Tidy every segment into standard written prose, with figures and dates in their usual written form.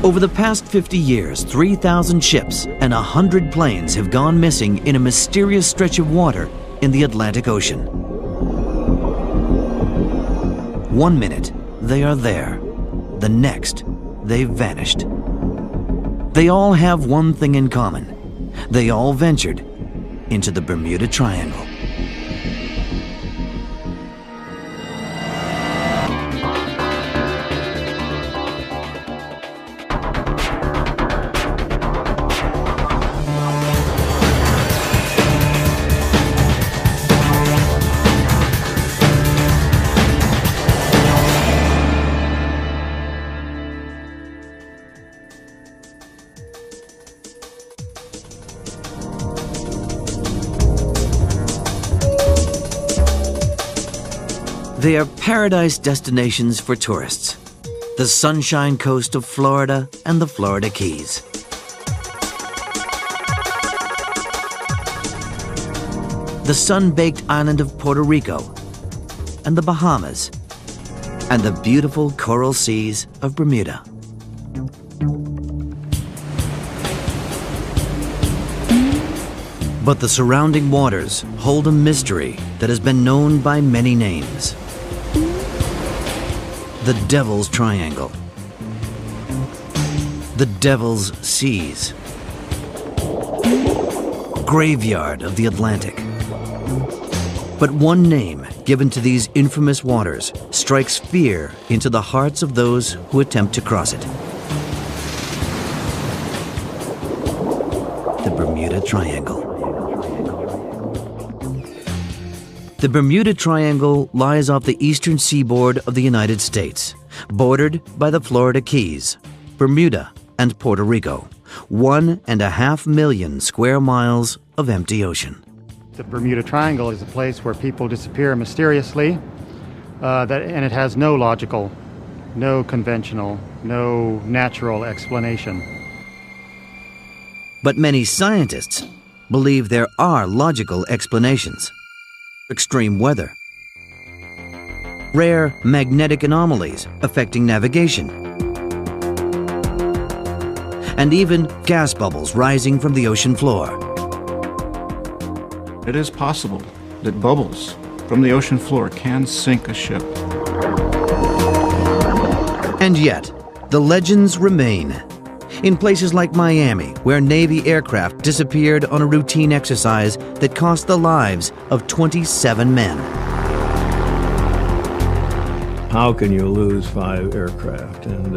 Over the past 50 years, 3,000 ships and 100 planes have gone missing in a mysterious stretch of water in the Atlantic Ocean. One minute, they are there. The next, they've vanished. They all have one thing in common. They all ventured into the Bermuda Triangle. They are paradise destinations for tourists. The Sunshine Coast of Florida and the Florida Keys. The sun-baked island of Puerto Rico and the Bahamas, and the beautiful coral seas of Bermuda. But the surrounding waters hold a mystery that has been known by many names. The Devil's Triangle, the Devil's Seas, Graveyard of the Atlantic. But one name given to these infamous waters strikes fear into the hearts of those who attempt to cross it. The Bermuda Triangle. The Bermuda Triangle lies off the eastern seaboard of the United States, bordered by the Florida Keys, Bermuda, and Puerto Rico. 1.5 million square miles of empty ocean. The Bermuda Triangle is a place where people disappear mysteriously, and it has no logical, no conventional, no natural explanation. But many scientists believe there are logical explanations. Extreme weather, rare magnetic anomalies affecting navigation, and even gas bubbles rising from the ocean floor. It is possible that bubbles from the ocean floor can sink a ship. And yet, the legends remain. In places like Miami, where Navy aircraft disappeared on a routine exercise that cost the lives of 27 men. How can you lose 5 aircraft? And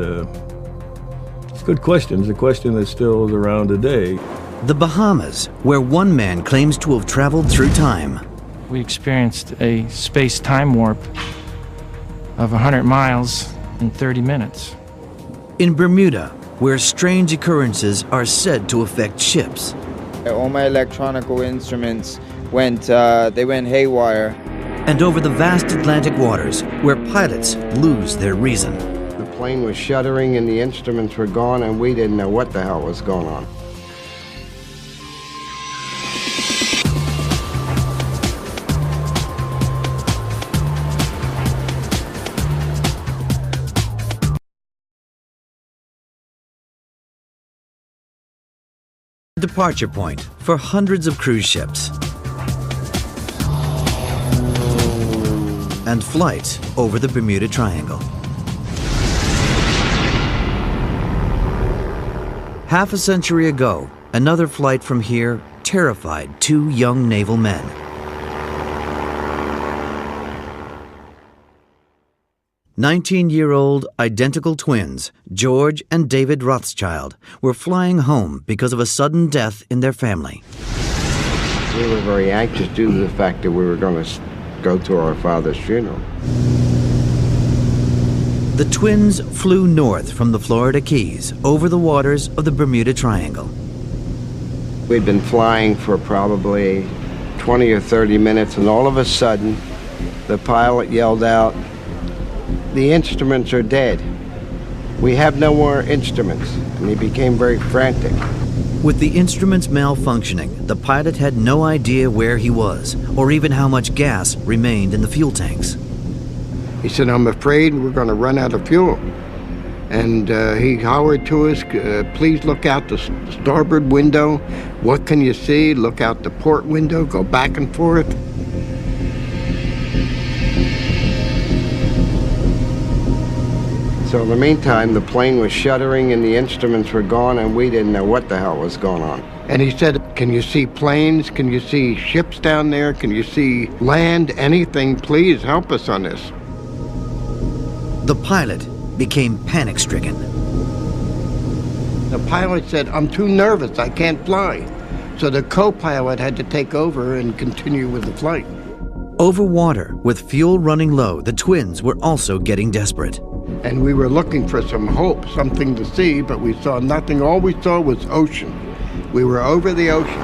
it's a good question. It's a question that still is around today. The Bahamas, where one man claims to have traveled through time. We experienced a space-time warp of 100 miles in 30 minutes. In Bermuda, where strange occurrences are said to affect ships. All my electronic instruments went haywire. And over the vast Atlantic waters, where pilots lose their reason. The plane was shuddering and the instruments were gone and we didn't know what the hell was going on. Departure point for hundreds of cruise ships and flights over the Bermuda Triangle. Half a century ago, another flight from here terrified 2 young naval men. "19-year-old identical twins, George and David Rothschild, were flying home because of a sudden death in their family. We were very anxious due to the fact that we were going to go to our father's funeral. The twins flew north from the Florida Keys over the waters of the Bermuda Triangle. We'd been flying for probably 20 or 30 minutes, and all of a sudden, the pilot yelled out, "The instruments are dead. We have no more instruments." And he became very frantic. With the instruments malfunctioning, the pilot had no idea where he was, or even how much gas remained in the fuel tanks. He said, "I'm afraid we're going to run out of fuel." And he hollered to us, please look out the starboard window. What can you see? Look out the port window, go back and forth. So in the meantime, the plane was shuddering and the instruments were gone and we didn't know what the hell was going on. And he said, can you see planes? Can you see ships down there? Can you see land? Anything? Please help us on this. The pilot became panic-stricken. The pilot said, I'm too nervous, I can't fly. So the co-pilot had to take over and continue with the flight. Over water, with fuel running low, the twins were also getting desperate. And we were looking for some hope, something to see, but we saw nothing. All we saw was ocean. We were over the ocean.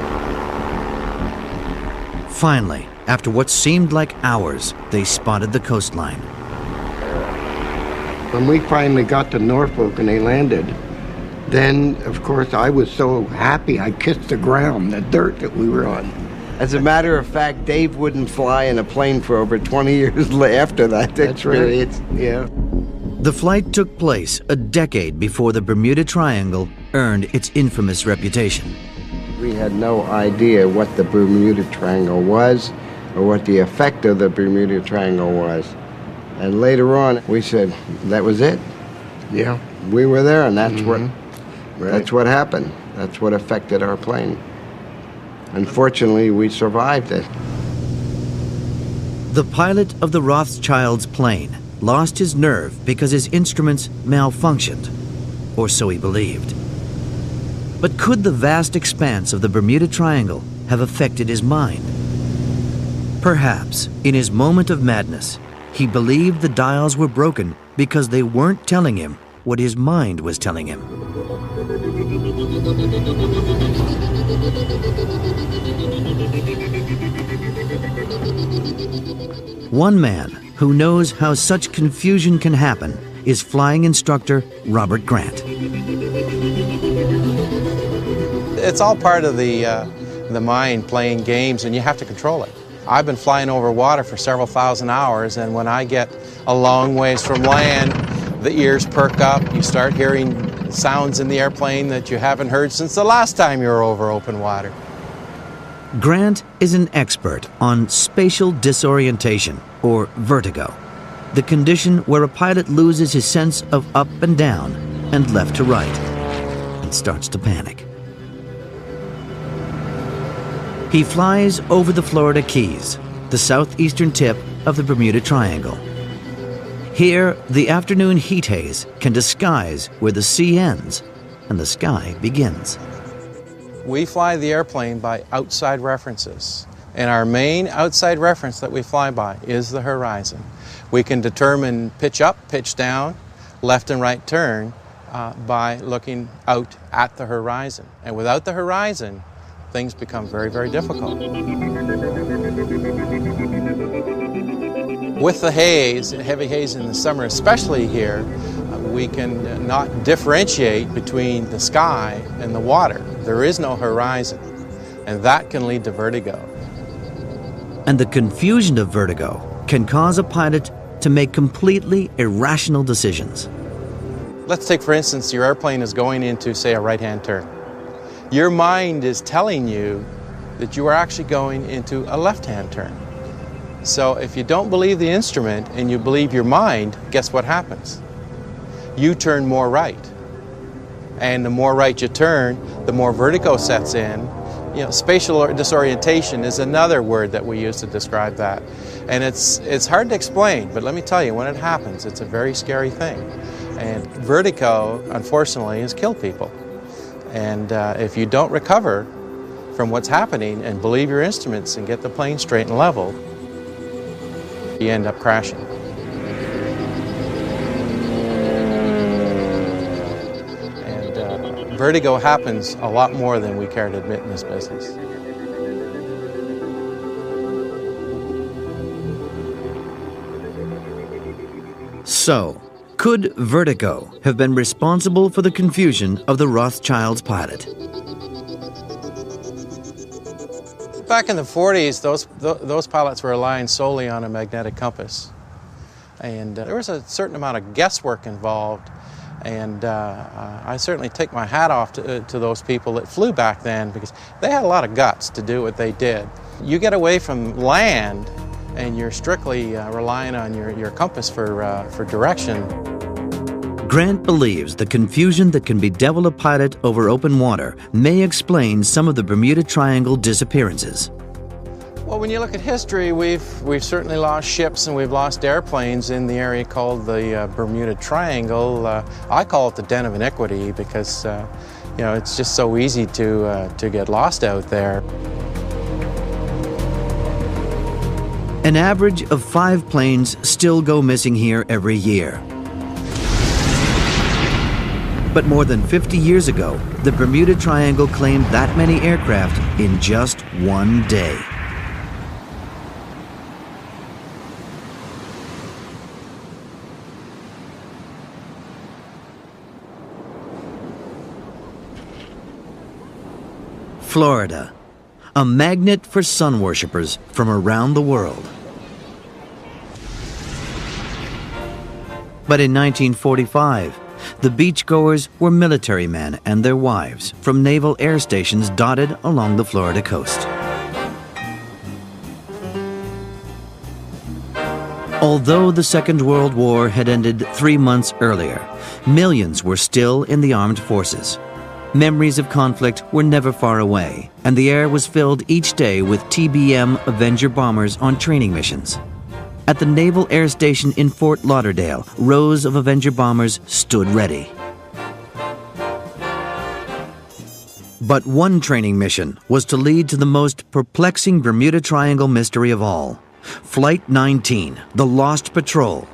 Finally, after what seemed like hours, they spotted the coastline. When we finally got to Norfolk and they landed, then, of course, I was so happy I kissed the ground, the dirt that we were on. As a matter of fact, Dave wouldn't fly in a plane for over 20 years after that experience. Right. Yeah. The flight took place a decade before the Bermuda Triangle earned its infamous reputation. We had no idea what the Bermuda Triangle was or what the effect of the Bermuda Triangle was. And later on, we said, that was it. Yeah. We were there, and that's that's what happened. That's what affected our plane. Unfortunately, we survived it. The pilot of the Rothschild's plane lost his nerve because his instruments malfunctioned, or so he believed. But could the vast expanse of the Bermuda Triangle have affected his mind? Perhaps, in his moment of madness, he believed the dials were broken because they weren't telling him what his mind was telling him. One man who knows how such confusion can happen is flying instructor Robert Grant. It's all part of the mind playing games, and you have to control it. I've been flying over water for several thousand hours, and when I get a long ways from land, the ears perk up. You start hearing sounds in the airplane that you haven't heard since the last time you were over open water. Grant is an expert on spatial disorientation, or vertigo, the condition where a pilot loses his sense of up and down and left to right and starts to panic. He flies over the Florida Keys, the southeastern tip of the Bermuda Triangle. Here, the afternoon heat haze can disguise where the sea ends and the sky begins. We fly the airplane by outside references, and our main outside reference that we fly by is the horizon. We can determine pitch up, pitch down, left and right turn by looking out at the horizon. And without the horizon, things become very, very difficult. With the haze, heavy haze in the summer, especially here, we can not differentiate between the sky and the water. There is no horizon, and that can lead to vertigo. And the confusion of vertigo can cause a pilot to make completely irrational decisions. Let's take, for instance, your airplane is going into, say, a right-hand turn. Your mind is telling you that you are actually going into a left-hand turn. So if you don't believe the instrument and you believe your mind, guess what happens? You turn more right. And the more right you turn, the more vertigo sets in. You know, spatial disorientation is another word that we use to describe that. And it's hard to explain, but let me tell you, when it happens, it's a very scary thing. And vertigo, unfortunately, has killed people. And if you don't recover from what's happening and believe your instruments and get the plane straight and level, you end up crashing. And vertigo happens a lot more than we care to admit in this business. So, could vertigo have been responsible for the confusion of the Rothschild's pilot? Back in the 40s, those pilots were relying solely on a magnetic compass. And there was a certain amount of guesswork involved And I certainly take my hat off to those people that flew back then, because they had a lot of guts to do what they did. You get away from land and you're strictly relying on your compass for direction. Grant believes the confusion that can bedevil a pilot over open water may explain some of the Bermuda Triangle disappearances. Well, when you look at history, we've certainly lost ships and we've lost airplanes in the area called the Bermuda Triangle. I call it the den of iniquity because you know, it's just so easy to get lost out there. An average of 5 planes still go missing here every year. But more than 50 years ago, the Bermuda Triangle claimed that many aircraft in just one day. Florida, a magnet for sun worshippers from around the world. But in 1945, the beachgoers were military men and their wives from naval air stations dotted along the Florida coast. Although the Second World War had ended 3 months earlier, millions were still in the armed forces. Memories of conflict were never far away, and the air was filled each day with TBM Avenger bombers on training missions. At the Naval Air Station in Fort Lauderdale, rows of Avenger bombers stood ready. But one training mission was to lead to the most perplexing Bermuda Triangle mystery of all: Flight 19, the Lost Patrol,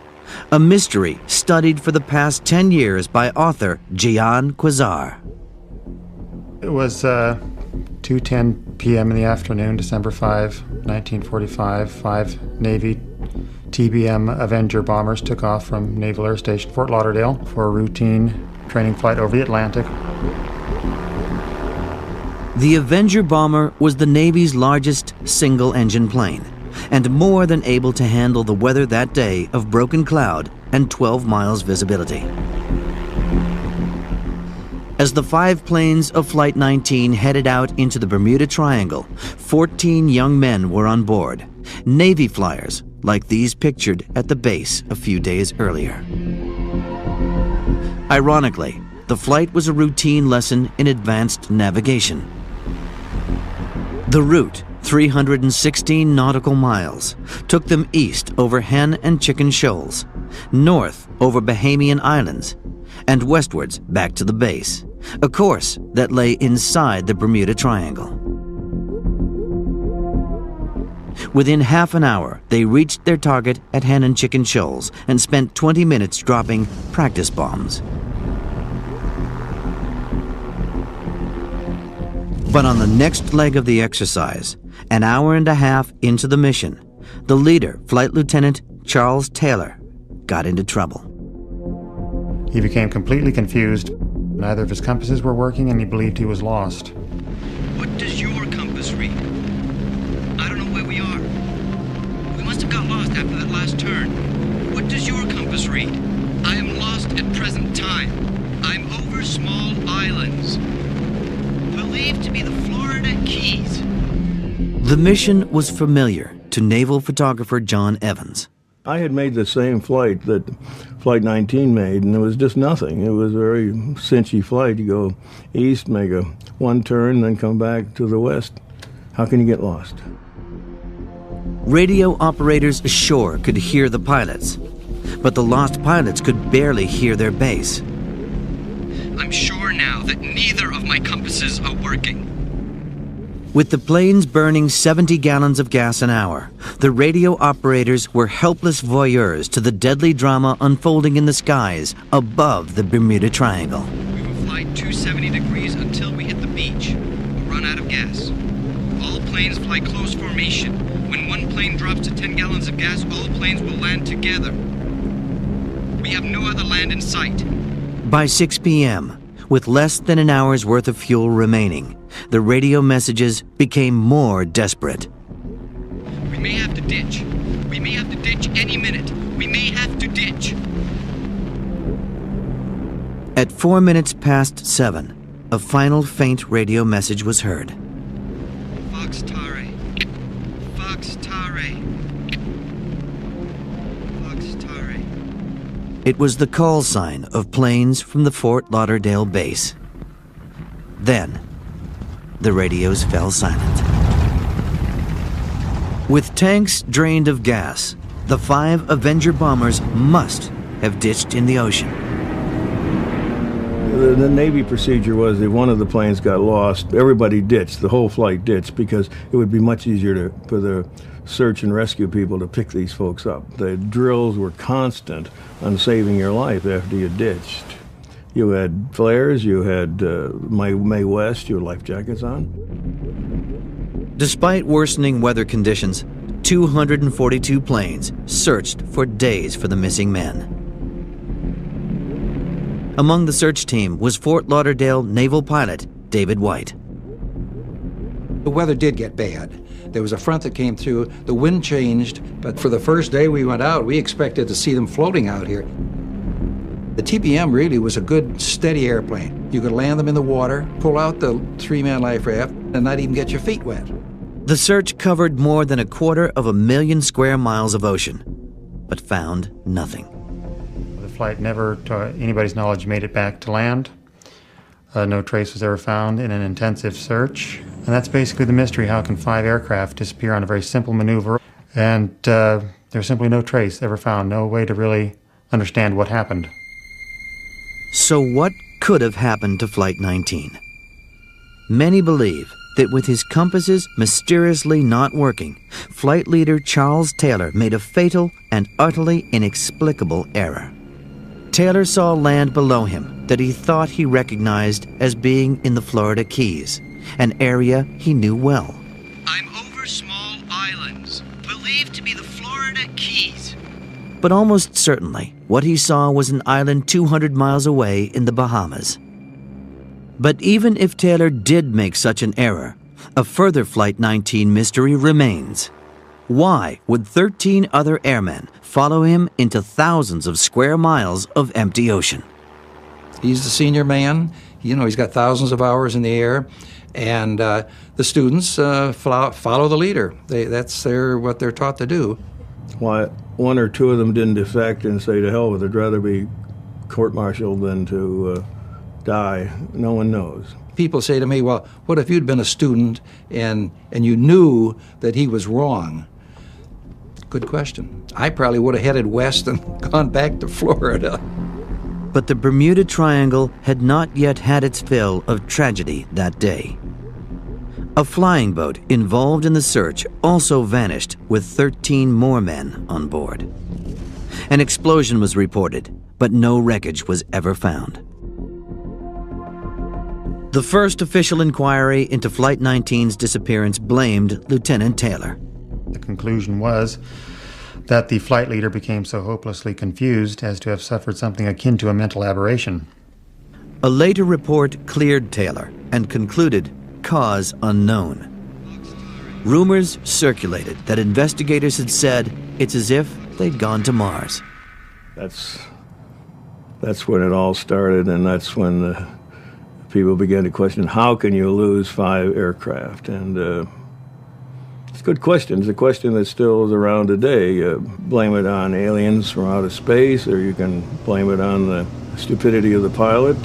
a mystery studied for the past 10 years by author Gian Quasar. It was 2:10 p.m. in the afternoon, December 5, 1945. 5 Navy TBM Avenger bombers took off from Naval Air Station Fort Lauderdale for a routine training flight over the Atlantic. The Avenger bomber was the Navy's largest single-engine plane, and more than able to handle the weather that day of broken cloud and 12 miles visibility. As the 5 planes of Flight 19 headed out into the Bermuda Triangle, 14 young men were on board, Navy flyers like these pictured at the base a few days earlier. Ironically, the flight was a routine lesson in advanced navigation. The route, 316 nautical miles, took them east over Hen and Chicken Shoals, north over Bahamian Islands, and westwards back to the base, a course that lay inside the Bermuda Triangle. Within half an hour, they reached their target at Hen and Chicken Shoals and spent 20 minutes dropping practice bombs. But on the next leg of the exercise, an hour and a half into the mission, the leader, Flight Lieutenant Charles Taylor, got into trouble. He became completely confused. Neither of his compasses were working, and he believed he was lost. What does your compass read? I don't know where we are. We must have got lost after that last turn. What does your compass read? I am lost at present time. I'm over small islands, believed to be the Florida Keys. The mission was familiar to naval photographer John Evans. I had made the same flight that Flight 19 made, and it was just nothing. It was a very cinchy flight. You go east, make a one turn, then come back to the west. How can you get lost? Radio operators ashore could hear the pilots, but the lost pilots could barely hear their base. I'm sure now that neither of my compasses are working. With the planes burning 70 gallons of gas an hour, the radio operators were helpless voyeurs to the deadly drama unfolding in the skies above the Bermuda Triangle. We will fly 270 degrees until we hit the beach. We'll run out of gas. All planes fly close formation. When one plane drops to 10 gallons of gas, all planes will land together. We have no other land in sight. By 6 p.m., with less than an hour's worth of fuel remaining, the radio messages became more desperate. We may have to ditch. We may have to ditch any minute. We may have to ditch. At 4 minutes past 7, a final faint radio message was heard. Fox Tare. Fox Tare. Fox Tare. It was the call sign of planes from the Fort Lauderdale base. Then, the radios fell silent. With tanks drained of gas, the 5 Avenger bombers must have ditched in the ocean. The Navy procedure was if one of the planes got lost, everybody ditched, the whole flight ditched, because it would be much easier for the search and rescue people to pick these folks up. The drills were constant on saving your life after you ditched. You had flares, you had Mae West, you had life jackets on. Despite worsening weather conditions, 242 planes searched for days for the missing men. Among the search team was Fort Lauderdale naval pilot David White. The weather did get bad. There was a front that came through, the wind changed, but for the first day we went out, we expected to see them floating out here. The TBM really was a good, steady airplane. You could land them in the water, pull out the 3-man life raft, and not even get your feet wet. The search covered more than 250,000 square miles of ocean, but found nothing. The flight never, to anybody's knowledge, made it back to land. No trace was ever found in an intensive search. And that's basically the mystery. How can 5 aircraft disappear on a very simple maneuver? And there's simply no trace ever found, no way to really understand what happened. So what could have happened to Flight 19? Many believe that with his compasses mysteriously not working, flight leader Charles Taylor made a fatal and utterly inexplicable error. Taylor saw land below him that he thought he recognized as being in the Florida Keys, an area he knew well. I'm over small islands, believed to be the Florida Keys. But almost certainly, what he saw was an island 200 miles away in the Bahamas. But even if Taylor did make such an error, a further Flight 19 mystery remains. Why would 13 other airmen follow him into thousands of square miles of empty ocean? He's the senior man. He's got thousands of hours in the air, and the students follow the leader. That's what they're taught to do. Why 1 or 2 of them didn't defect and say, to hell with it, I'd rather be court-martialed than to die, no one knows. People say to me, well, what if you'd been a student and you knew that he was wrong? Good question. I probably would have headed west and gone back to Florida. But the Bermuda Triangle had not yet had its fill of tragedy that day. A flying boat involved in the search also vanished with 13 more men on board. An explosion was reported, but no wreckage was ever found. The first official inquiry into Flight 19's disappearance blamed Lieutenant Taylor. The conclusion was that the flight leader became so hopelessly confused as to have suffered something akin to a mental aberration. A later report cleared Taylor and concluded cause unknown. Rumors circulated that investigators had said it's as if they'd gone to Mars. That's when it all started, and that's when people began to question, how can you lose 5 aircraft? And it's a good question. It's a question that still is around today. Blame it on aliens from outer space, or you can blame it on the stupidity of the pilot.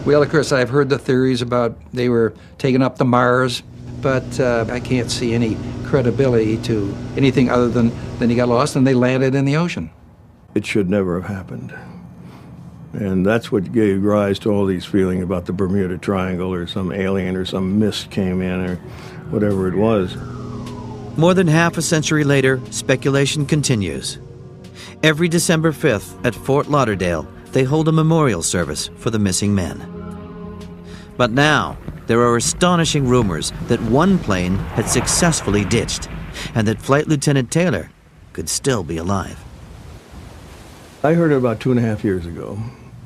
Well, of course, I've heard the theories about they were taken up to Mars, but I can't see any credibility to anything other than he got lost and they landed in the ocean. It should never have happened. And that's what gave rise to all these feelings about the Bermuda Triangle, or some alien or some mist came in, or whatever it was. More than half a century later, speculation continues. Every December 5th at Fort Lauderdale, they hold a memorial service for the missing men. But now, there are astonishing rumors that one plane had successfully ditched, and that Flight Lieutenant Taylor could still be alive. I heard about 2.5 years ago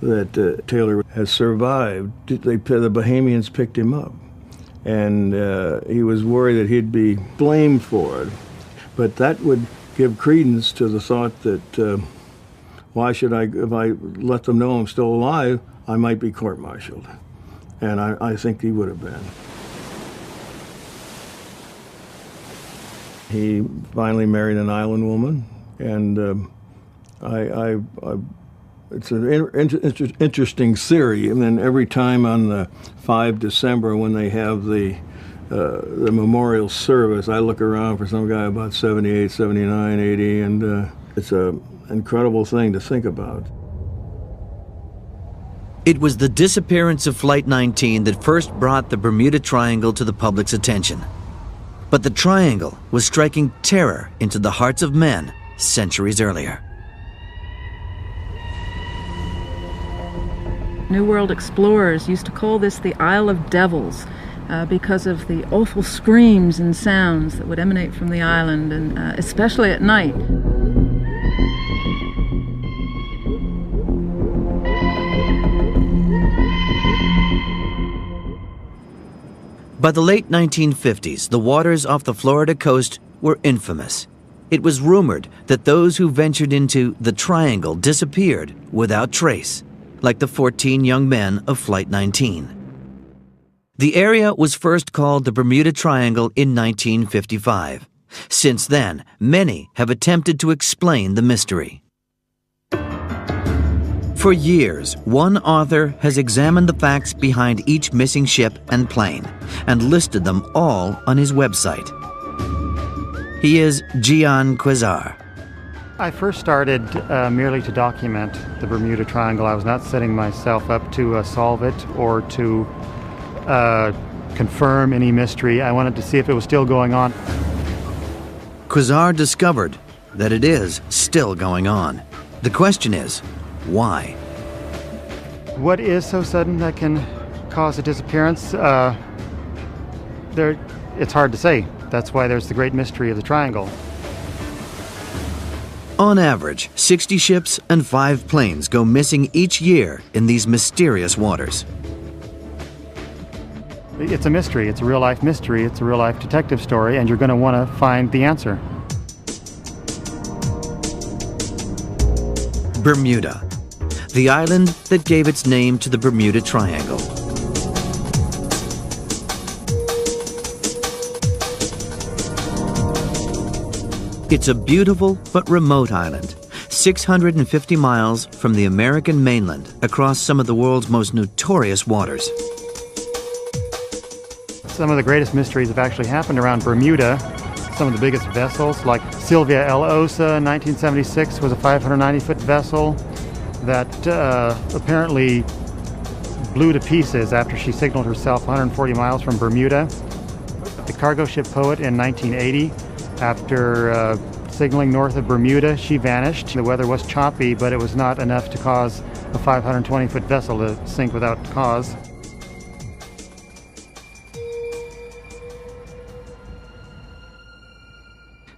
that Taylor has survived. The Bahamians picked him up, and he was worried that he'd be blamed for it. But that would give credence to the thought that why should I, if I let them know I'm still alive, I might be court-martialed. And I think he would have been. He finally married an island woman, and it's an interesting theory. And then every time on the 5 December when they have the memorial service, I look around for some guy about 78, 79, 80, and it's an incredible thing to think about. It was the disappearance of Flight 19 that first brought the Bermuda Triangle to the public's attention. But the triangle was striking terror into the hearts of men centuries earlier. New World explorers used to call this the Isle of Devils because of the awful screams and sounds that would emanate from the island, and especially at night. By the late 1950s, the waters off the Florida coast were infamous. It was rumored that those who ventured into the Triangle disappeared without trace, like the 14 young men of Flight 19. The area was first called the Bermuda Triangle in 1955. Since then, many have attempted to explain the mystery. For years, one author has examined the facts behind each missing ship and plane and listed them all on his website. He is Gian Quasar. I first started merely to document the Bermuda Triangle. I was not setting myself up to solve it or to confirm any mystery. I wanted to see if it was still going on. Quasar discovered that it is still going on. The question is, why? What is so sudden that can cause a disappearance? It's hard to say. That's why there's the great mystery of the triangle. On average, 60 ships and 5 planes go missing each year in these mysterious waters. It's a mystery. It's a real-life mystery. It's a real-life detective story, and you're going to want to find the answer. Bermuda, the island that gave its name to the Bermuda Triangle. It's a beautiful but remote island, 650 miles from the American mainland across some of the world's most notorious waters. Some of the greatest mysteries have actually happened around Bermuda. Some of the biggest vessels, like Sylvia El Osa in 1976, was a 590-foot vessel that apparently blew to pieces after she signaled herself 140 miles from Bermuda. The cargo ship Poet in 1980, after signaling north of Bermuda, she vanished. The weather was choppy, but it was not enough to cause a 520-foot vessel to sink without cause.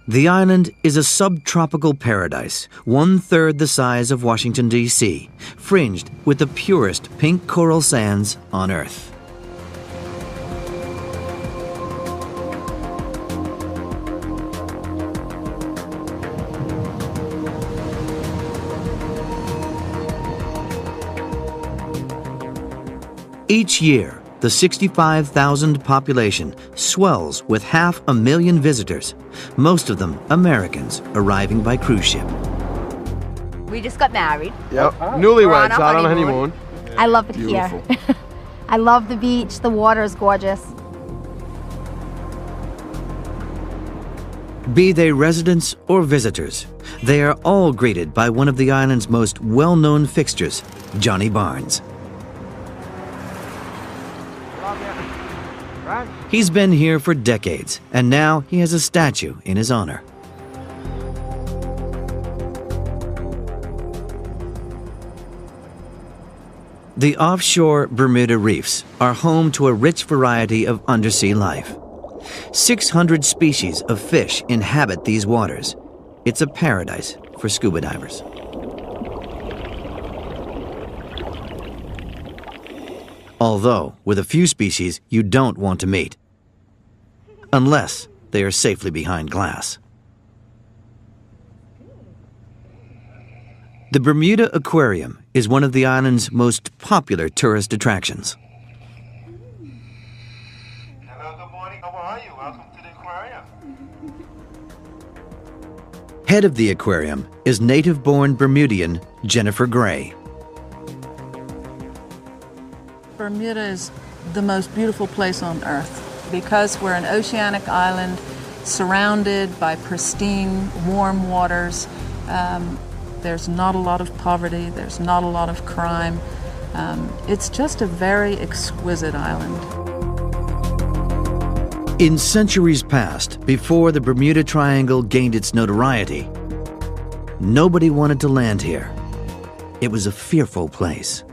The island is a subtropical paradise, 1/3 the size of Washington, D.C., fringed with the purest pink coral sands on Earth. Each year, the 65,000 population swells with 500,000 visitors, most of them Americans arriving by cruise ship. We just got married. Yep, We're newlyweds on out our on a honeymoon. I love it here. I love the beach. The water is gorgeous. Be they residents or visitors, they are all greeted by one of the island's most well-known fixtures, Johnny Barnes. He's been here for decades, and now he has a statue in his honor. The offshore Bermuda Reefs are home to a rich variety of undersea life. 600 species of fish inhabit these waters. It's a paradise for scuba divers. Although, with a few species you don't want to meet, unless they are safely behind glass. The Bermuda Aquarium is one of the island's most popular tourist attractions. Hello, good morning. How are you? Welcome to the aquarium. Head of the aquarium is native-born Bermudian Jennifer Gray. Bermuda is the most beautiful place on earth because we're an oceanic island surrounded by pristine, warm waters. There's not a lot of poverty, there's not a lot of crime. It's just a very exquisite island. In centuries past, before the Bermuda Triangle gained its notoriety, nobody wanted to land here. It was a fearful place.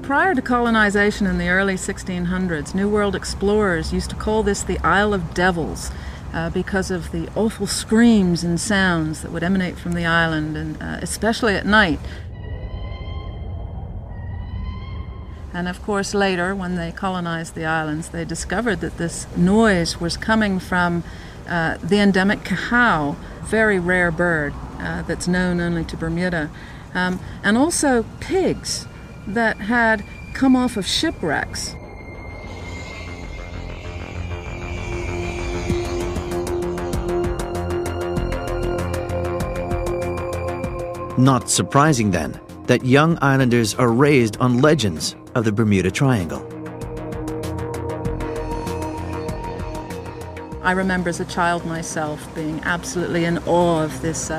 Prior to colonization in the early 1600s, New World explorers used to call this the Isle of Devils because of the awful screams and sounds that would emanate from the island, and especially at night. And of course later, when they colonized the islands, they discovered that this noise was coming from the endemic cahao, very rare bird that's known only to Bermuda, and also pigs that had come off of shipwrecks. Not surprising then that young islanders are raised on legends of the Bermuda Triangle. I remember as a child myself being absolutely in awe of this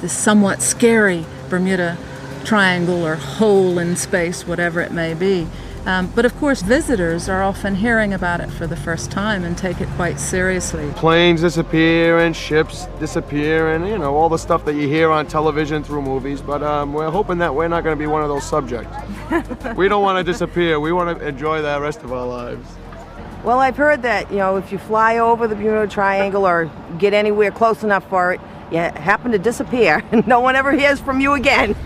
somewhat scary Bermuda Triangle or hole in space, whatever it may be. But of course visitors are often hearing about it for the first time and take it quite seriously. Planes disappear and ships disappear and, you know, all the stuff that you hear on television through movies, but we're hoping that we're not going to be one of those subjects. We don't want to disappear. We want to enjoy the rest of our lives. Well, I've heard that, you know, if you fly over the Bermuda Triangle or get anywhere close enough for it, you happen to disappear and no one ever hears from you again.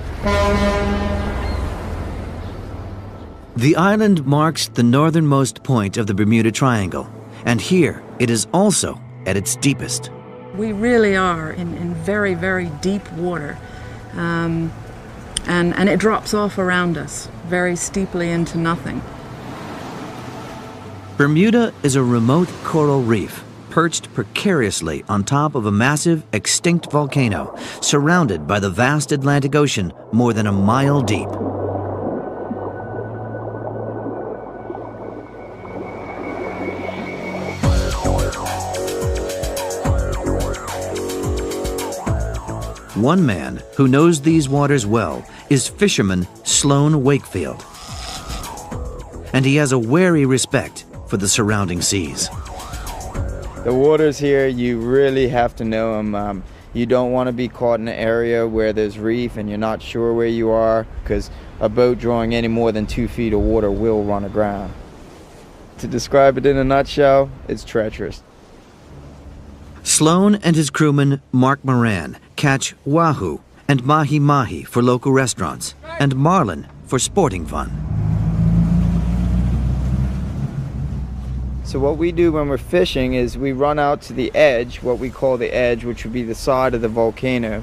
The island marks the northernmost point of the Bermuda Triangle, and here it is also at its deepest. We really are in very, very deep water, and it drops off around us very steeply into nothing. Bermuda is a remote coral reef perched precariously on top of a massive, extinct volcano, surrounded by the vast Atlantic Ocean more than a mile deep. One man who knows these waters well is fisherman Sloan Wakefield. And he has a wary respect for the surrounding seas. The waters here, you really have to know them. You don't want to be caught in an area where there's reef and you're not sure where you are, because a boat drawing any more than 2 feet of water will run aground. To describe it in a nutshell, it's treacherous. Sloan and his crewman, Mark Moran, catch wahoo and mahi-mahi for local restaurants, and marlin for sporting fun. So what we do when we're fishing is we run out to the edge, what we call the edge, which would be the side of the volcano,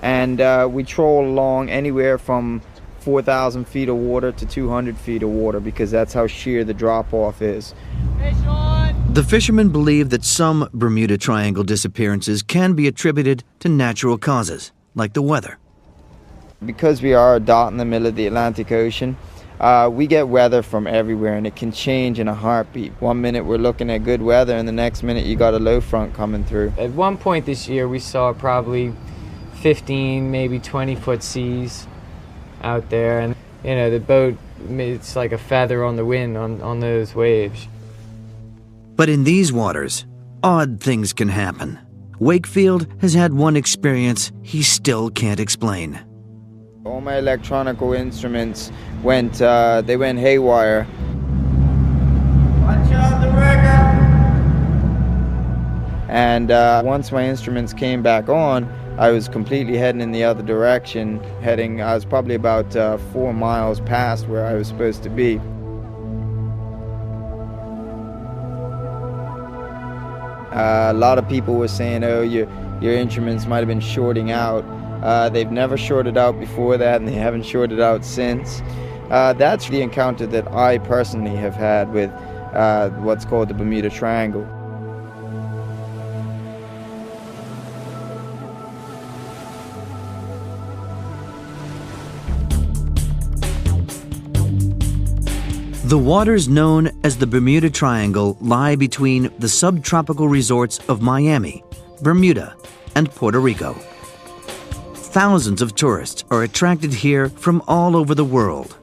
and we troll along anywhere from 4,000 feet of water to 200 feet of water, because that's how sheer the drop-off is. The fishermen believe that some Bermuda Triangle disappearances can be attributed to natural causes, like the weather. Because we are a dot in the middle of the Atlantic Ocean, we get weather from everywhere, and it can change in a heartbeat. 1 minute we're looking at good weather, and the next minute you got a low front coming through. At one point this year we saw probably 15, maybe 20-foot seas out there, and you know, the boat, it's like a feather on the wind on those waves. But in these waters, odd things can happen. Wakefield has had one experience he still can't explain. All my electronic instruments went haywire. Watch out the rigger! And once my instruments came back on, I was completely heading in the other direction. I was probably about 4 miles past where I was supposed to be. A lot of people were saying, oh, your instruments might have been shorting out. They've never shorted out before that, and they haven't shorted out since. That's the encounter that I personally have had with what's called the Bermuda Triangle. The waters known as the Bermuda Triangle lie between the subtropical resorts of Miami, Bermuda, and Puerto Rico. Thousands of tourists are attracted here from all over the world.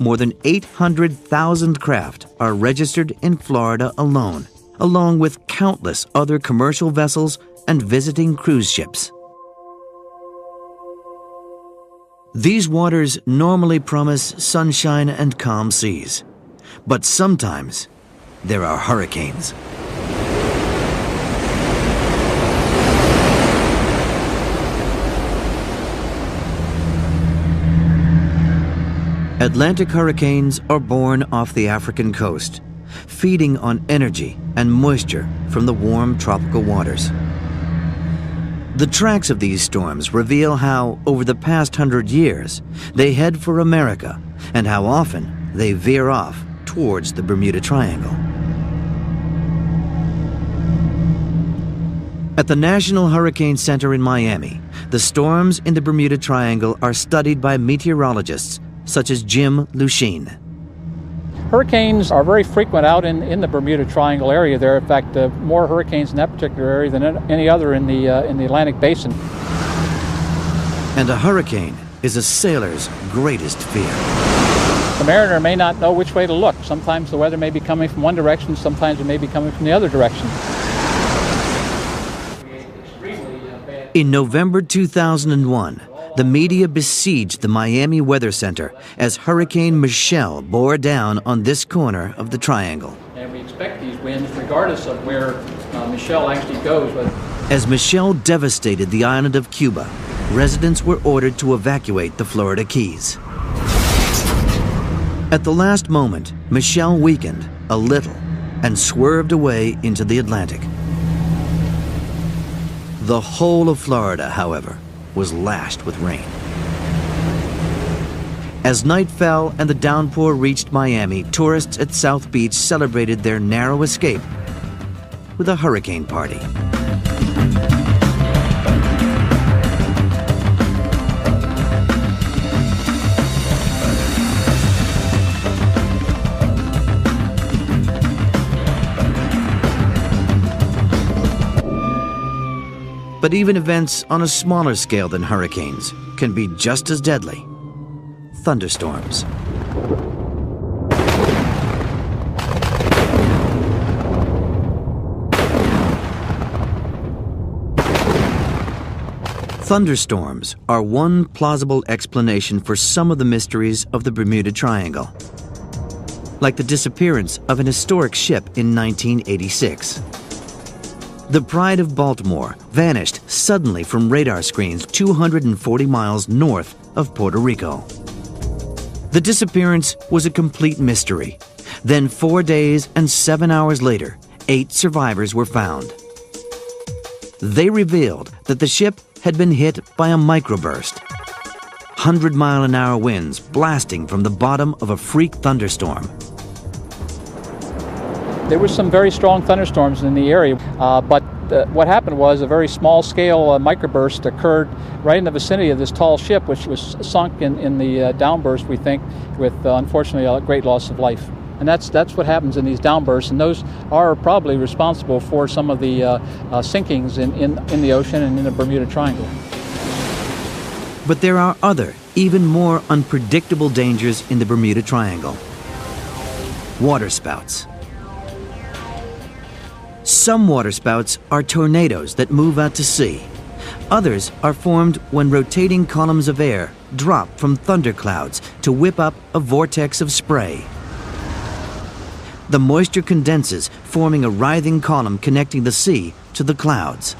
More than 800,000 craft are registered in Florida alone, along with countless other commercial vessels and visiting cruise ships. These waters normally promise sunshine and calm seas. But sometimes there are hurricanes. Atlantic hurricanes are born off the African coast, feeding on energy and moisture from the warm tropical waters. The tracks of these storms reveal how, over the past 100 years, they head for America and how often they veer off towards the Bermuda Triangle. At the National Hurricane Center in Miami, the storms in the Bermuda Triangle are studied by meteorologists such as Jim Lusheen. Hurricanes are very frequent out in the Bermuda Triangle area there. In fact, more hurricanes in that particular area than any other in the Atlantic Basin. And a hurricane is a sailor's greatest fear. The mariner may not know which way to look. Sometimes the weather may be coming from one direction, sometimes it may be coming from the other direction. In November 2001, the media besieged the Miami Weather Center as Hurricane Michelle bore down on this corner of the triangle. And we expect these winds regardless of where Michelle actually goes. As Michelle devastated the island of Cuba, residents were ordered to evacuate the Florida Keys. At the last moment, Michelle weakened a little and swerved away into the Atlantic. The whole of Florida, however, was lashed with rain. As night fell and the downpour reached Miami, tourists at South Beach celebrated their narrow escape with a hurricane party. But even events on a smaller scale than hurricanes can be just as deadly. Thunderstorms. Thunderstorms are one plausible explanation for some of the mysteries of the Bermuda Triangle, like the disappearance of an historic ship in 1986. The Pride of Baltimore vanished suddenly from radar screens 240 miles north of Puerto Rico. The disappearance was a complete mystery. Then 4 days and 7 hours later, 8 survivors were found. They revealed that the ship had been hit by a microburst. 100-mile-an-hour winds blasting from the bottom of a freak thunderstorm. There were some very strong thunderstorms in the area, but what happened was a very small-scale microburst occurred right in the vicinity of this tall ship, which was sunk in the downburst, we think, with unfortunately a great loss of life. And that's what happens in these downbursts, and those are probably responsible for some of the sinkings in the ocean and in the Bermuda Triangle. But there are other, even more unpredictable dangers in the Bermuda Triangle. Waterspouts. Some waterspouts are tornadoes that move out to sea. Others are formed when rotating columns of air drop from thunderclouds to whip up a vortex of spray. The moisture condenses, forming a writhing column connecting the sea to the clouds.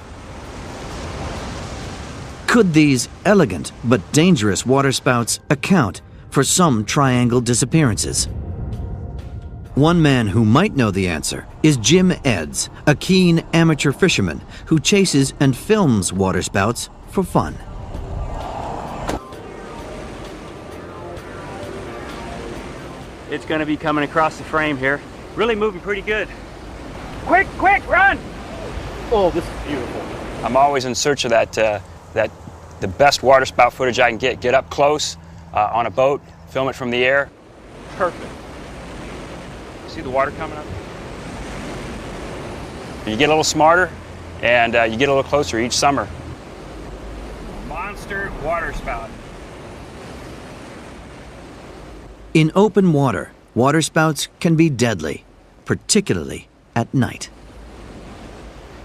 Could these elegant but dangerous waterspouts account for some triangle disappearances? One man who might know the answer is Jim Edds, a keen amateur fisherman who chases and films waterspouts for fun. it's going to be coming across the frame here. Really moving pretty good. Quick, run! Oh, this is beautiful. I'm always in search of the best waterspout footage I can get. Get up close on a boat, film it from the air. Perfect. See the water coming up? You get a little smarter and you get a little closer each summer. Monster waterspout. In open water, waterspouts can be deadly, particularly at night.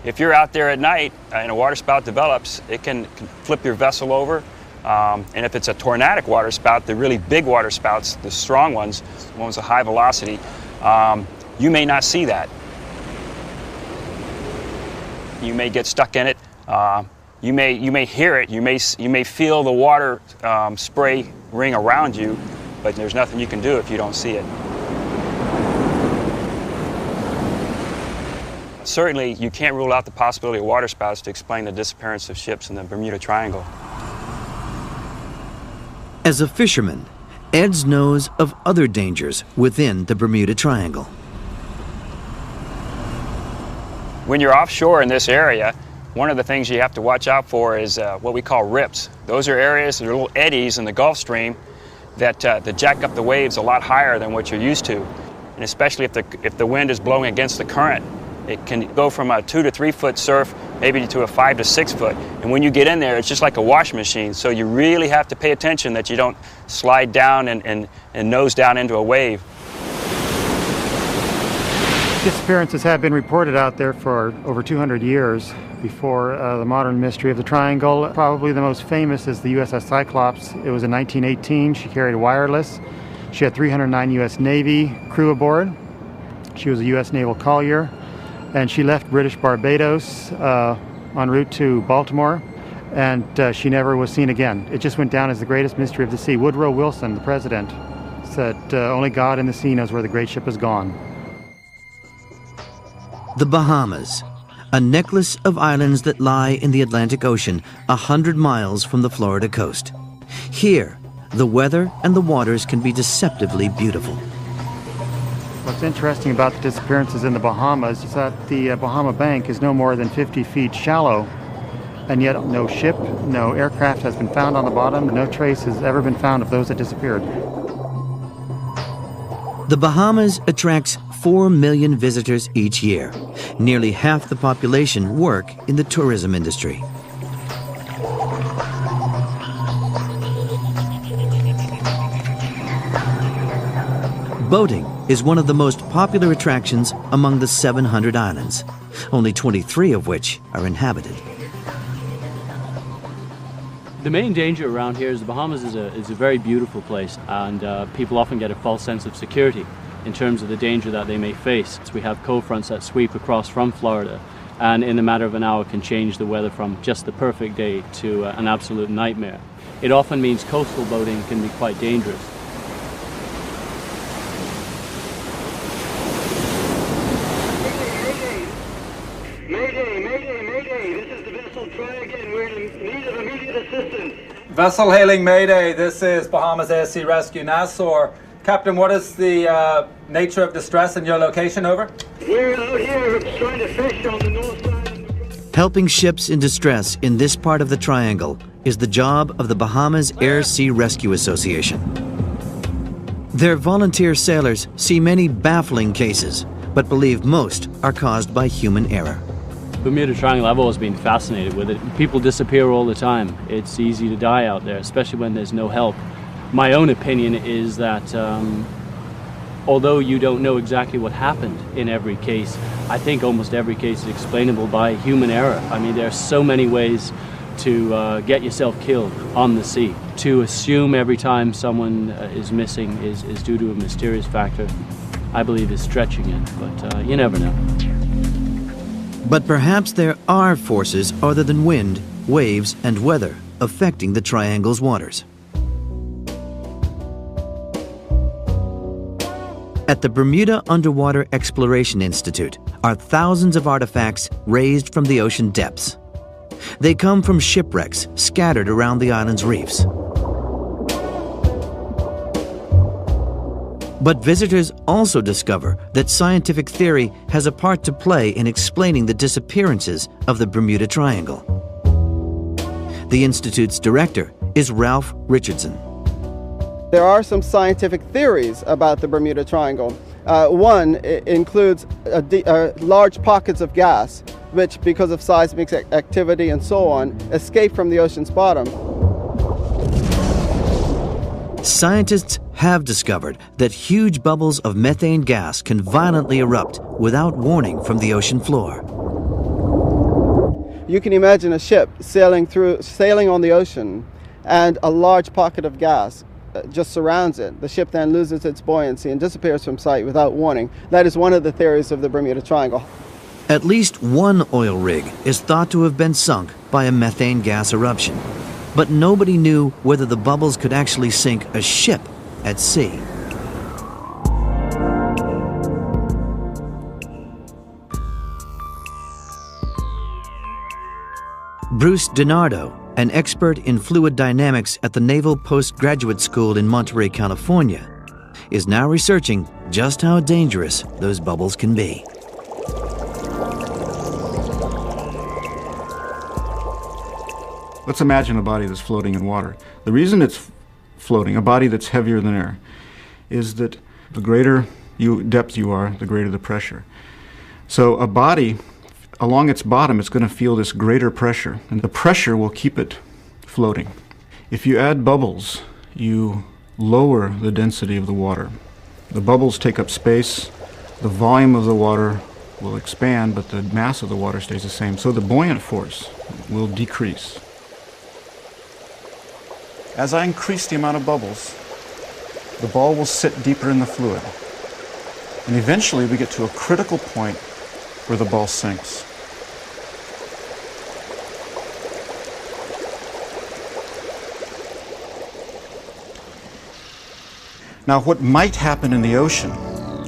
If you're out there at night and a waterspout develops, it can flip your vessel over. And if it's a tornadic waterspout, the really big waterspouts, the strong ones, the ones with high velocity, you may not see that. You may get stuck in it. You may hear it. You may feel the water spray ring around you, but there's nothing you can do if you don't see it. Certainly, you can't rule out the possibility of waterspouts to explain the disappearance of ships in the Bermuda Triangle. As a fisherman, Eds knows of other dangers within the Bermuda Triangle. When you're offshore in this area, one of the things you have to watch out for is what we call rips. Those are areas, they're little eddies in the Gulf Stream that jack up the waves a lot higher than what you're used to. And especially if the wind is blowing against the current, it can go from a 2 to 3 foot surf maybe to a 5 to 6 foot. And when you get in there, it's just like a washing machine. So you really have to pay attention that you don't slide down and nose down into a wave. Disappearances have been reported out there for over 200 years before the modern mystery of the Triangle. Probably the most famous is the USS Cyclops. It was in 1918. She carried wireless. She had 309 U.S. Navy crew aboard. She was a U.S. naval collier. And she left British Barbados en route to Baltimore, and she never was seen again. It just went down as the greatest mystery of the sea. Woodrow Wilson, the president, said only God in the sea knows where the great ship has gone. The Bahamas, a necklace of islands that lie in the Atlantic Ocean 100 miles from the Florida coast. Here, the weather and the waters can be deceptively beautiful. What's interesting about the disappearances in the Bahamas is that the Bahama Bank is no more than 50 feet shallow, and yet no ship, no aircraft has been found on the bottom. No trace has ever been found of those that disappeared. The Bahamas attracts 4 million visitors each year. Nearly half the population work in the tourism industry. Boating is one of the most popular attractions among the 700 islands, only 23 of which are inhabited. The main danger around here is the Bahamas is a very beautiful place, and people often get a false sense of security in terms of the danger that they may face. We have cold fronts that sweep across from Florida, and in a matter of an hour can change the weather from just the perfect day to an absolute nightmare. It often means coastal boating can be quite dangerous. Vessel hailing Mayday, this is Bahamas ASC Rescue Nassau. Captain, what is the nature of distress in your location, over? We're out here trying to fish on the north side. Helping ships in distress in this part of the Triangle is the job of the Bahamas Air Sea Rescue Association. Their volunteer sailors see many baffling cases, but believe most are caused by human error. Bermuda Triangle, I've always been fascinated with it. People disappear all the time. It's easy to die out there, especially when there's no help. My own opinion is that although you don't know exactly what happened in every case, I think almost every case is explainable by human error. I mean, there are so many ways to get yourself killed on the sea. To assume every time someone is missing is due to a mysterious factor, I believe is stretching it, but you never know. But perhaps there are forces other than wind, waves, and weather affecting the Triangle's waters. At the Bermuda Underwater Exploration Institute are thousands of artifacts raised from the ocean depths. They come from shipwrecks scattered around the island's reefs. But visitors also discover that scientific theory has a part to play in explaining the disappearances of the Bermuda Triangle. The Institute's director is Ralph Richardson. There are some scientific theories about the Bermuda Triangle. One includes large pockets of gas, which, because of seismic activity and so on, escape from the ocean's bottom. Scientists have discovered that huge bubbles of methane gas can violently erupt without warning from the ocean floor. You can imagine a ship sailing on the ocean, and a large pocket of gas just surrounds it. The ship then loses its buoyancy and disappears from sight without warning. That is one of the theories of the Bermuda Triangle. At least one oil rig is thought to have been sunk by a methane gas eruption. But nobody knew whether the bubbles could actually sink a ship at sea. Bruce DiNardo, an expert in fluid dynamics at the Naval Postgraduate School in Monterey, California, is now researching just how dangerous those bubbles can be. Let's imagine a body that's floating in water. The reason it's floating, a body that's heavier than air, is that the greater depth you are, the greater the pressure. So a body, along its bottom, it's going to feel this greater pressure, and the pressure will keep it floating. If you add bubbles, you lower the density of the water. The bubbles take up space, the volume of the water will expand, but the mass of the water stays the same. So the buoyant force will decrease. As I increase the amount of bubbles, the ball will sit deeper in the fluid. And eventually we get to a critical point where the ball sinks. Now, what might happen in the ocean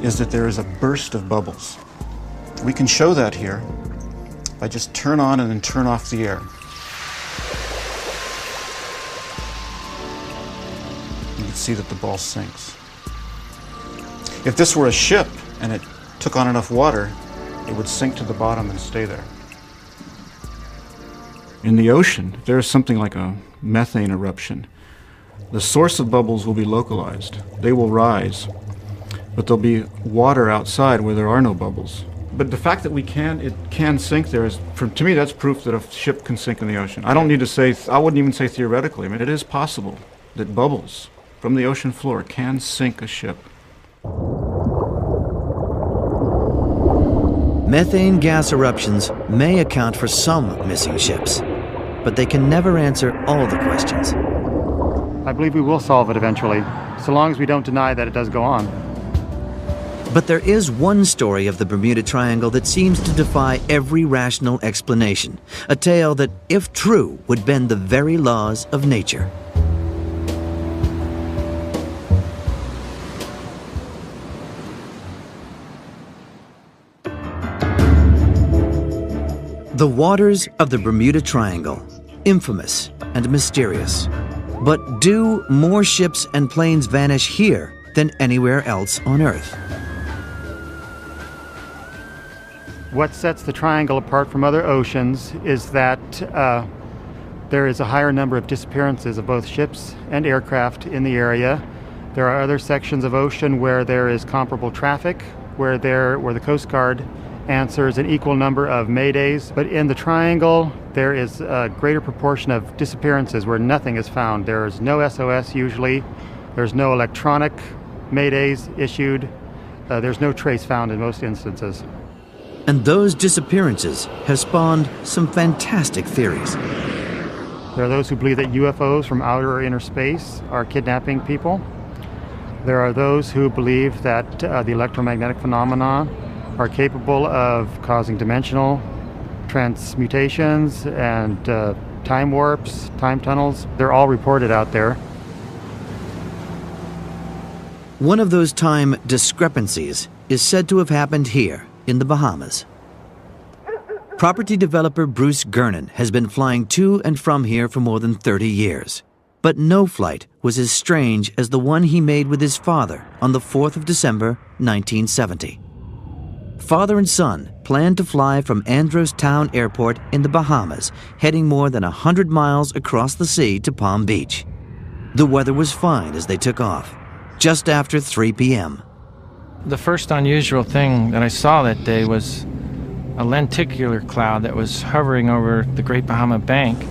is that there is a burst of bubbles. We can show that here if I just turn on and then turn off the air. You can see that the ball sinks. If this were a ship and it took on enough water, it would sink to the bottom and stay there. In the ocean, if there is something like a methane eruption, the source of bubbles will be localized. They will rise, but there'll be water outside where there are no bubbles. But the fact that it can sink there is, to me, that's proof that a ship can sink in the ocean. I don't need to say, I wouldn't even say theoretically. I mean, it is possible that bubbles from the ocean floor can sink a ship. Methane gas eruptions may account for some missing ships, but they can never answer all the questions. I believe we will solve it eventually, so long as we don't deny that it does go on. But there is one story of the Bermuda Triangle that seems to defy every rational explanation, a tale that, if true, would bend the very laws of nature. The waters of the Bermuda Triangle, infamous and mysterious. But do more ships and planes vanish here than anywhere else on Earth? What sets the triangle apart from other oceans is that there is a higher number of disappearances of both ships and aircraft in the area. There are other sections of ocean where there is comparable traffic, where the Coast Guard answers an equal number of maydays, but in the triangle there is a greater proportion of disappearances where nothing is found. There is no SOS usually, there's no electronic maydays issued, there's no trace found in most instances. And those disappearances have spawned some fantastic theories. There are those who believe that UFOs from outer or inner space are kidnapping people. There are those who believe that the electromagnetic phenomena are capable of causing dimensional transmutations and time warps, time tunnels. They're all reported out there. One of those time discrepancies is said to have happened here in the Bahamas. Property developer Bruce Gernon has been flying to and from here for more than 30 years. But no flight was as strange as the one he made with his father on the 4th of December, 1970. Father and son planned to fly from Andros Town Airport in the Bahamas, heading more than 100 miles across the sea to Palm Beach. The weather was fine as they took off, just after 3 p.m. The first unusual thing that I saw that day was a lenticular cloud that was hovering over the Great Bahama Bank,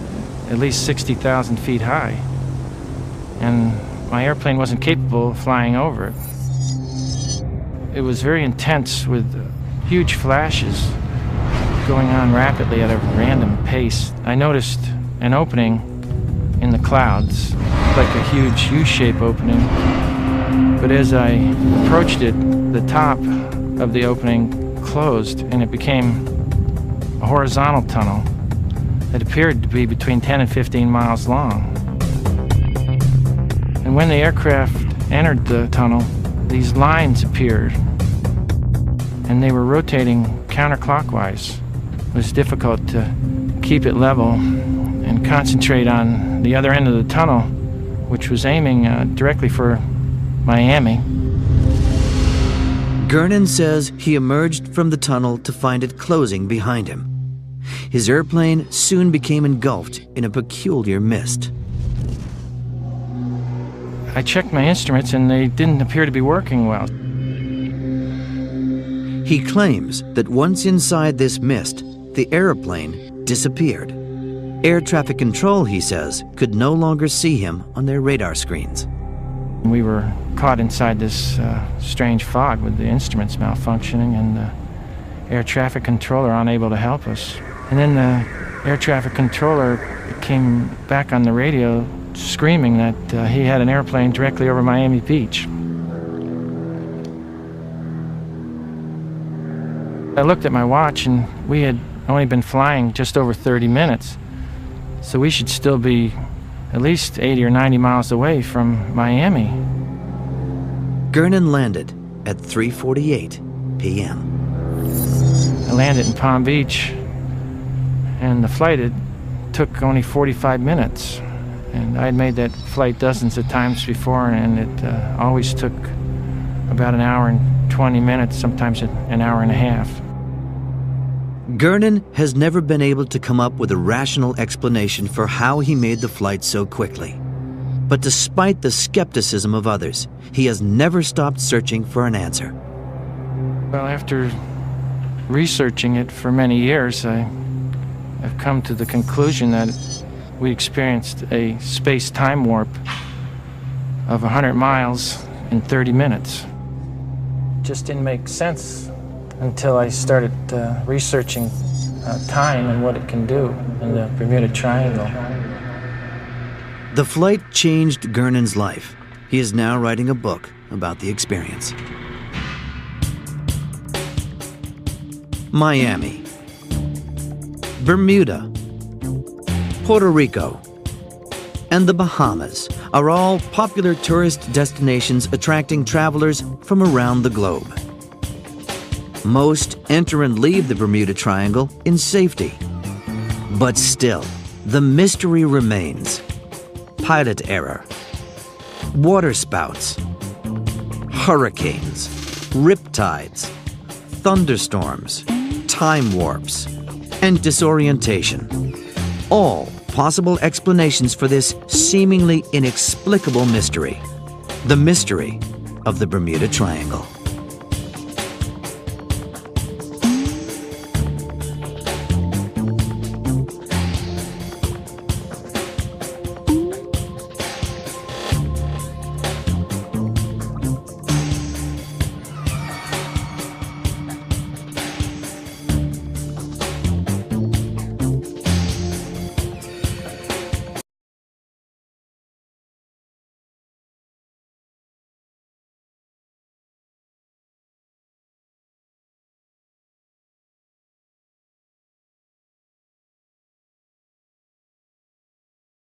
at least 60,000 feet high. And my airplane wasn't capable of flying over it. It was very intense with huge flashes going on rapidly at a random pace. I noticed an opening in the clouds, like a huge U-shape opening. But as I approached it, the top of the opening closed and it became a horizontal tunnel that appeared to be between 10 and 15 miles long. And when the aircraft entered the tunnel, these lines appeared, and they were rotating counterclockwise. It was difficult to keep it level and concentrate on the other end of the tunnel, which was aiming directly for Miami. Gernon says he emerged from the tunnel to find it closing behind him. His airplane soon became engulfed in a peculiar mist. I checked my instruments and they didn't appear to be working well. He claims that once inside this mist, the airplane disappeared. Air traffic control, he says, could no longer see him on their radar screens. We were caught inside this strange fog with the instruments malfunctioning and the air traffic controller unable to help us. And then the air traffic controller came back on the radio screaming that he had an airplane directly over Miami Beach. I looked at my watch and we had only been flying just over 30 minutes. So we should still be at least 80 or 90 miles away from Miami. Gernon landed at 3:48 p.m. I landed in Palm Beach and the flight took only 45 minutes. And I had made that flight dozens of times before, and it always took about an hour and 20 minutes, sometimes an hour and a half. Gernon has never been able to come up with a rational explanation for how he made the flight so quickly. But despite the skepticism of others, he has never stopped searching for an answer. Well, after researching it for many years, I've come to the conclusion that we experienced a space-time warp of 100 miles in 30 minutes. It just didn't make sense until I started researching time and what it can do in the Bermuda Triangle. The flight changed Gernon's life. He is now writing a book about the experience. Miami, Bermuda, Puerto Rico, and the Bahamas are all popular tourist destinations attracting travelers from around the globe. Most enter and leave the Bermuda Triangle in safety. But still, the mystery remains. Pilot error, waterspouts, hurricanes, riptides, thunderstorms, time warps, and disorientation. All possible explanations for this seemingly inexplicable mystery. The mystery of the Bermuda Triangle.